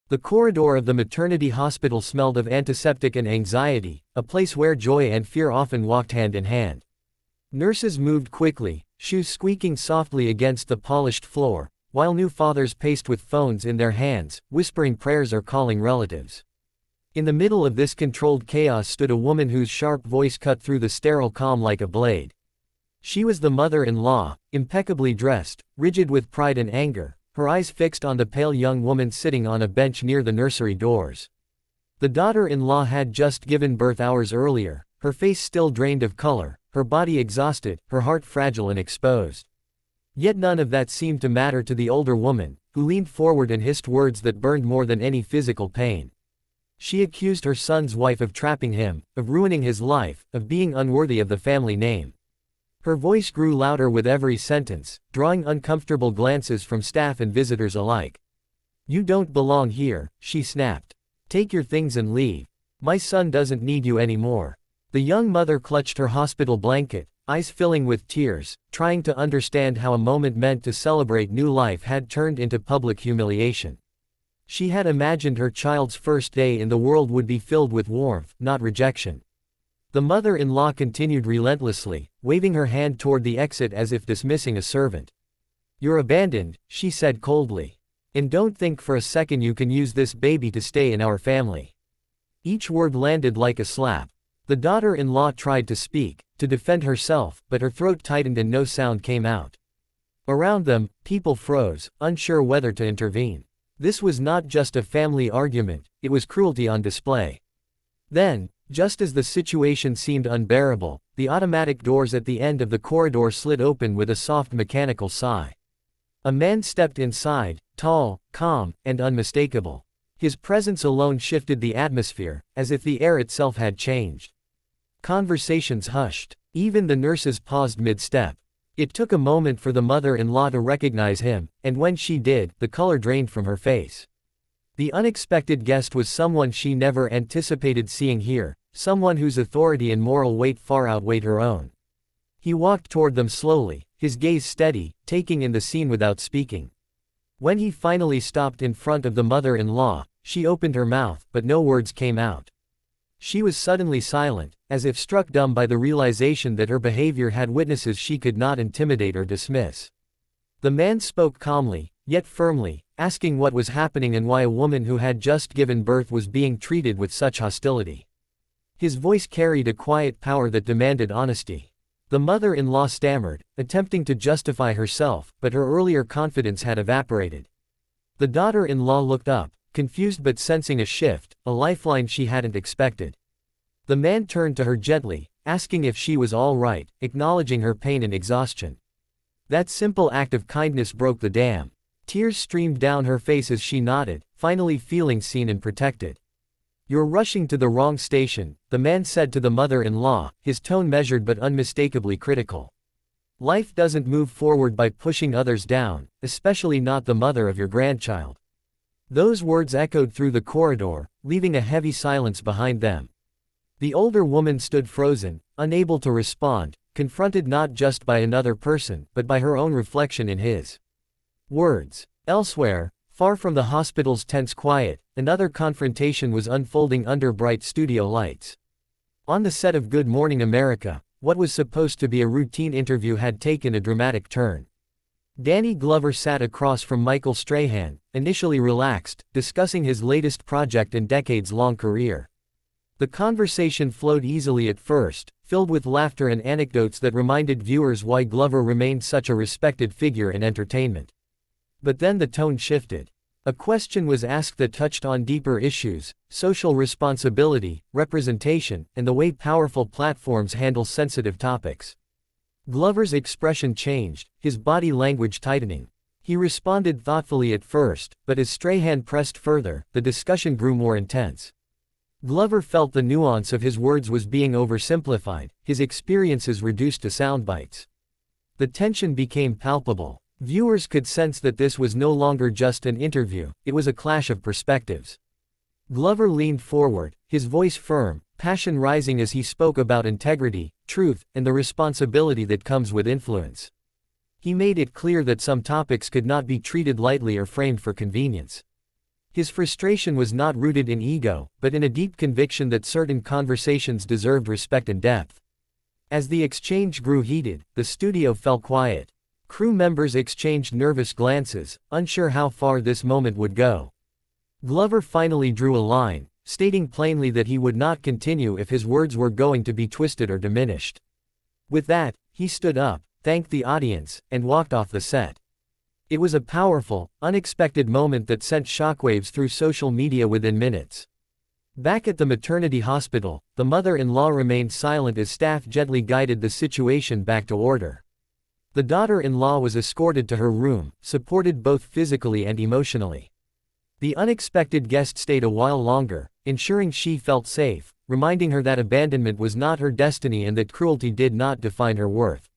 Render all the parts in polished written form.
The corridor of the maternity hospital smelled of antiseptic and anxiety, a place where joy and fear often walked hand in hand. Nurses moved quickly, shoes squeaking softly against the polished floor, while new fathers paced with phones in their hands, whispering prayers or calling relatives. In the middle of this controlled chaos stood a woman whose sharp voice cut through the sterile calm like a blade. She was the mother-in-law, impeccably dressed, rigid with pride and anger, her eyes fixed on the pale young woman sitting on a bench near the nursery doors. The daughter-in-law had just given birth hours earlier, her face still drained of color, her body exhausted, her heart fragile and exposed. Yet none of that seemed to matter to the older woman, who leaned forward and hissed words that burned more than any physical pain. She accused her son's wife of trapping him, of ruining his life, of being unworthy of the family name. Her voice grew louder with every sentence, drawing uncomfortable glances from staff and visitors alike. "You don't belong here," she snapped. "Take your things and leave. My son doesn't need you anymore." The young mother clutched her hospital blanket, eyes filling with tears, trying to understand how a moment meant to celebrate new life had turned into public humiliation. She had imagined her child's first day in the world would be filled with warmth, not rejection. The mother-in-law continued relentlessly, waving her hand toward the exit as if dismissing a servant. "You're abandoned," she said coldly. "And don't think for a second you can use this baby to stay in our family." Each word landed like a slap. The daughter-in-law tried to speak, to defend herself, but her throat tightened and no sound came out. Around them, people froze, unsure whether to intervene. This was not just a family argument, it was cruelty on display. Then, just as the situation seemed unbearable, the automatic doors at the end of the corridor slid open with a soft mechanical sigh. A man stepped inside, tall, calm, and unmistakable. His presence alone shifted the atmosphere, as if the air itself had changed. Conversations hushed. Even the nurses paused mid-step. It took a moment for the mother-in-law to recognize him, and when she did, the color drained from her face. The unexpected guest was someone she never anticipated seeing here, someone whose authority and moral weight far outweighed her own. He walked toward them slowly, his gaze steady, taking in the scene without speaking. When he finally stopped in front of the mother-in-law, she opened her mouth, but no words came out. She was suddenly silent, as if struck dumb by the realization that her behavior had witnesses she could not intimidate or dismiss. The man spoke calmly, yet firmly, asking what was happening and why a woman who had just given birth was being treated with such hostility. His voice carried a quiet power that demanded honesty. The mother-in-law stammered, attempting to justify herself, but her earlier confidence had evaporated. The daughter-in-law looked up, confused but sensing a shift, a lifeline she hadn't expected. The man turned to her gently, asking if she was all right, acknowledging her pain and exhaustion. That simple act of kindness broke the dam. Tears streamed down her face as she nodded, finally feeling seen and protected. "You're rushing to the wrong station," the man said to the mother-in-law, his tone measured but unmistakably critical. "Life doesn't move forward by pushing others down, especially not the mother of your grandchild." Those words echoed through the corridor, leaving a heavy silence behind them. The older woman stood frozen, unable to respond, confronted not just by another person, but by her own reflection in his words. Elsewhere, far from the hospital's tense quiet, another confrontation was unfolding under bright studio lights. On the set of Good Morning America, what was supposed to be a routine interview had taken a dramatic turn. Danny Glover sat across from Michael Strahan, initially relaxed, discussing his latest project and decades-long career. The conversation flowed easily at first, filled with laughter and anecdotes that reminded viewers why Glover remained such a respected figure in entertainment. But then the tone shifted. A question was asked that touched on deeper issues: social responsibility, representation, and the way powerful platforms handle sensitive topics. Glover's expression changed, his body language tightening. He responded thoughtfully at first, but as Strahan pressed further, the discussion grew more intense. Glover felt the nuance of his words was being oversimplified, his experiences reduced to soundbites. The tension became palpable. Viewers could sense that this was no longer just an interview, it was a clash of perspectives. Glover leaned forward, his voice firm, passion rising as he spoke about integrity, truth, and the responsibility that comes with influence. He made it clear that some topics could not be treated lightly or framed for convenience. His frustration was not rooted in ego, but in a deep conviction that certain conversations deserved respect and depth. As the exchange grew heated, the studio fell quiet. Crew members exchanged nervous glances, unsure how far this moment would go. Glover finally drew a line, stating plainly that he would not continue if his words were going to be twisted or diminished. With that, he stood up, thanked the audience, and walked off the set. It was a powerful, unexpected moment that sent shockwaves through social media within minutes. Back at the maternity hospital, the mother-in-law remained silent as staff gently guided the situation back to order. The daughter-in-law was escorted to her room, supported both physically and emotionally. The unexpected guest stayed a while longer, ensuring she felt safe, reminding her that abandonment was not her destiny and that cruelty did not define her worth.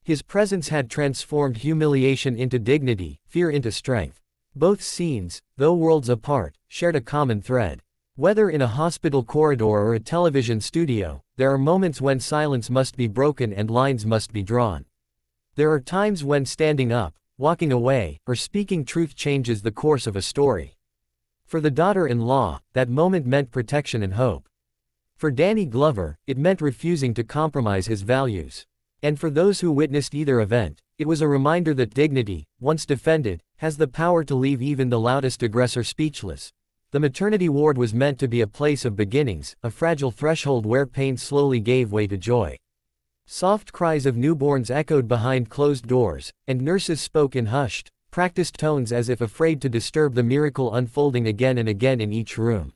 His presence had transformed humiliation into dignity, fear into strength. Both scenes, though worlds apart, shared a common thread. Whether in a hospital corridor or a television studio, there are moments when silence must be broken and lines must be drawn. There are times when standing up, walking away, or speaking truth changes the course of a story. For the daughter-in-law, that moment meant protection and hope. For Danny Glover, it meant refusing to compromise his values. And for those who witnessed either event, it was a reminder that dignity, once defended, has the power to leave even the loudest aggressor speechless. The maternity ward was meant to be a place of beginnings, a fragile threshold where pain slowly gave way to joy. Soft cries of newborns echoed behind closed doors, and nurses spoke in hushed, practiced tones as if afraid to disturb the miracle unfolding again and again in each room.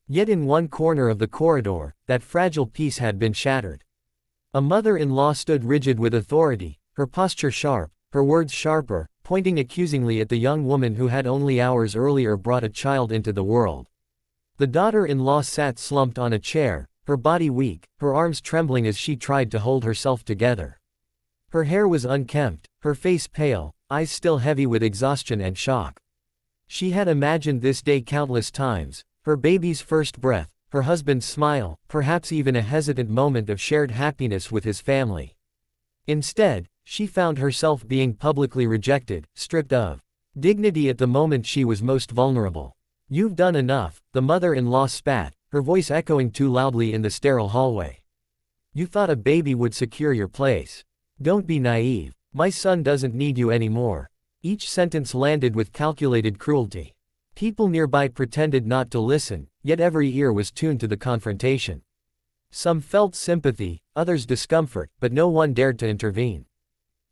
Yet in one corner of the corridor, that fragile peace had been shattered. A mother-in-law stood rigid with authority, her posture sharp, her words sharper, pointing accusingly at the young woman who had only hours earlier brought a child into the world. The daughter-in-law sat slumped on a chair, her body weak, her arms trembling as she tried to hold herself together. Her hair was unkempt, her face pale, eyes still heavy with exhaustion and shock. She had imagined this day countless times, her baby's first breath, her husband's smile, perhaps even a hesitant moment of shared happiness with his family. Instead, she found herself being publicly rejected, stripped of dignity at the moment she was most vulnerable. "You've done enough," the mother-in-law spat, her voice echoing too loudly in the sterile hallway. "You thought a baby would secure your place. Don't be naive. My son doesn't need you anymore." Each sentence landed with calculated cruelty. People nearby pretended not to listen, yet every ear was tuned to the confrontation. Some felt sympathy, others discomfort, but no one dared to intervene.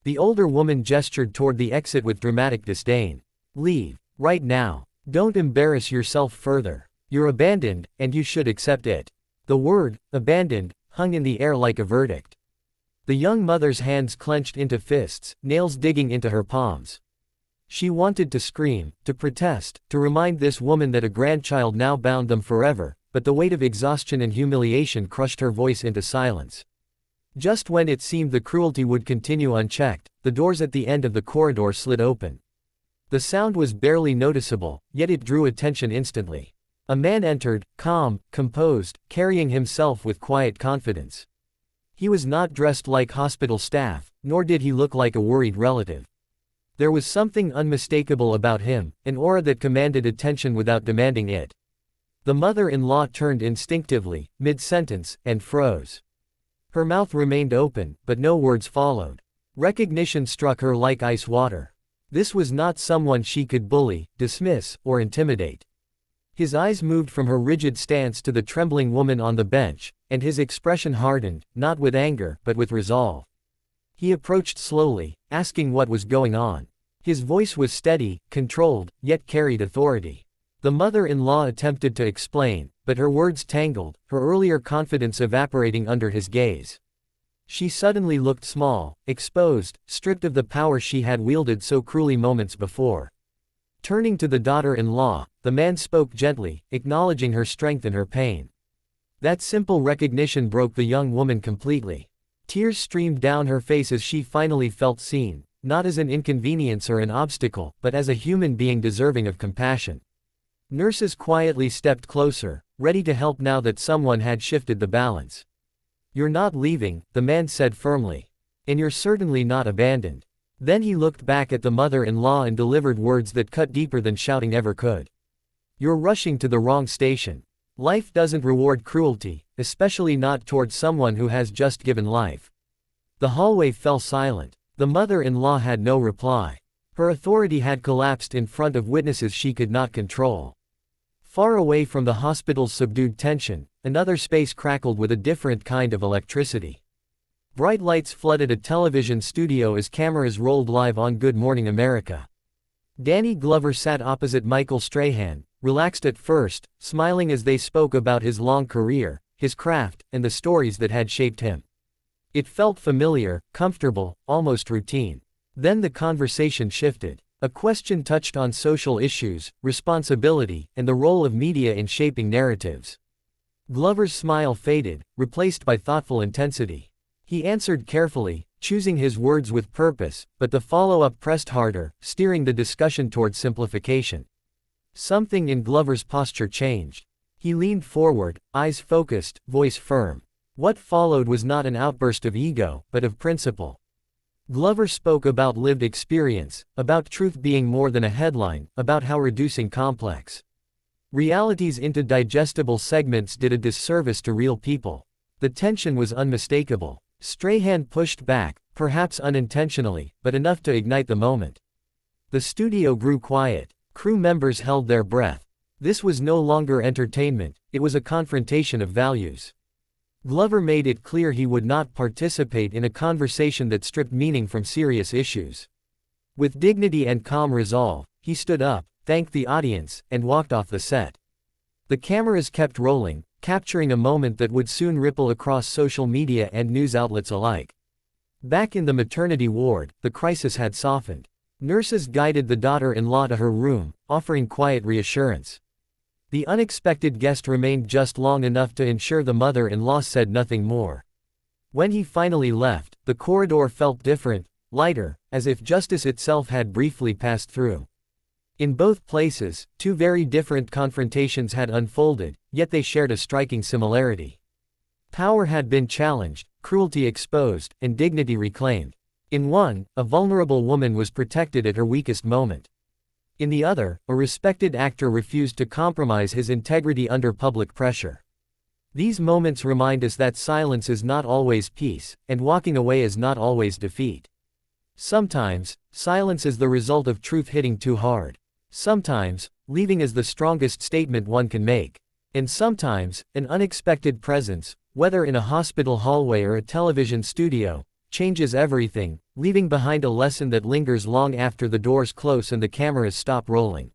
The older woman gestured toward the exit with dramatic disdain. "Leave, right now. Don't embarrass yourself further. You're abandoned, and you should accept it." The word, abandoned, hung in the air like a verdict. The young mother's hands clenched into fists, nails digging into her palms. She wanted to scream, to protest, to remind this woman that a grandchild now bound them forever, but the weight of exhaustion and humiliation crushed her voice into silence. Just when it seemed the cruelty would continue unchecked, the doors at the end of the corridor slid open. The sound was barely noticeable, yet it drew attention instantly. A man entered, calm, composed, carrying himself with quiet confidence. He was not dressed like hospital staff, nor did he look like a worried relative. There was something unmistakable about him, an aura that commanded attention without demanding it. The mother-in-law turned instinctively, mid-sentence, and froze. Her mouth remained open, but no words followed. Recognition struck her like ice water. This was not someone she could bully, dismiss, or intimidate. His eyes moved from her rigid stance to the trembling woman on the bench, and his expression hardened, not with anger, but with resolve. He approached slowly, asking what was going on. His voice was steady, controlled, yet carried authority. The mother-in-law attempted to explain, but her words tangled, her earlier confidence evaporating under his gaze. She suddenly looked small, exposed, stripped of the power she had wielded so cruelly moments before. Turning to the daughter-in-law, the man spoke gently, acknowledging her strength and her pain. That simple recognition broke the young woman completely. Tears streamed down her face as she finally felt seen, not as an inconvenience or an obstacle, but as a human being deserving of compassion. Nurses quietly stepped closer, ready to help now that someone had shifted the balance. "You're not leaving," the man said firmly. "And you're certainly not abandoned." Then he looked back at the mother-in-law and delivered words that cut deeper than shouting ever could. You're rushing to the wrong station. Life doesn't reward cruelty, especially not toward someone who has just given life. The hallway fell silent. The mother-in-law had no reply. Her authority had collapsed in front of witnesses she could not control. Far away from the hospital's subdued tension, another space crackled with a different kind of electricity. Bright lights flooded a television studio as cameras rolled live on Good Morning America. Danny Glover sat opposite Michael Strahan, relaxed at first, smiling as they spoke about his long career, his craft, and the stories that had shaped him. It felt familiar, comfortable, almost routine. Then the conversation shifted. A question touched on social issues, responsibility, and the role of media in shaping narratives. Glover's smile faded, replaced by thoughtful intensity. He answered carefully, choosing his words with purpose, but the follow-up pressed harder, steering the discussion toward simplification. Something in Glover's posture changed. He leaned forward, eyes focused, voice firm. What followed was not an outburst of ego, but of principle. Glover spoke about lived experience, about truth being more than a headline, about how reducing complex realities into digestible segments did a disservice to real people. The tension was unmistakable. Strahan pushed back, perhaps unintentionally, but enough to ignite the moment. The studio grew quiet. Crew members held their breath. This was no longer entertainment, it was a confrontation of values. Glover made it clear he would not participate in a conversation that stripped meaning from serious issues. With dignity and calm resolve, he stood up, thanked the audience, and walked off the set. The cameras kept rolling, capturing a moment that would soon ripple across social media and news outlets alike. Back in the maternity ward, the crisis had softened. Nurses guided the daughter-in-law to her room, offering quiet reassurance. The unexpected guest remained just long enough to ensure the mother-in-law said nothing more. When he finally left, the corridor felt different, lighter, as if justice itself had briefly passed through. In both places, two very different confrontations had unfolded, yet they shared a striking similarity. Power had been challenged, cruelty exposed, and dignity reclaimed. In one, a vulnerable woman was protected at her weakest moment. In the other, a respected actor refused to compromise his integrity under public pressure. These moments remind us that silence is not always peace, and walking away is not always defeat. Sometimes, silence is the result of truth hitting too hard. Sometimes, leaving is the strongest statement one can make. And sometimes, an unexpected presence, whether in a hospital hallway or a television studio, changes everything, leaving behind a lesson that lingers long after the doors close and the cameras stop rolling.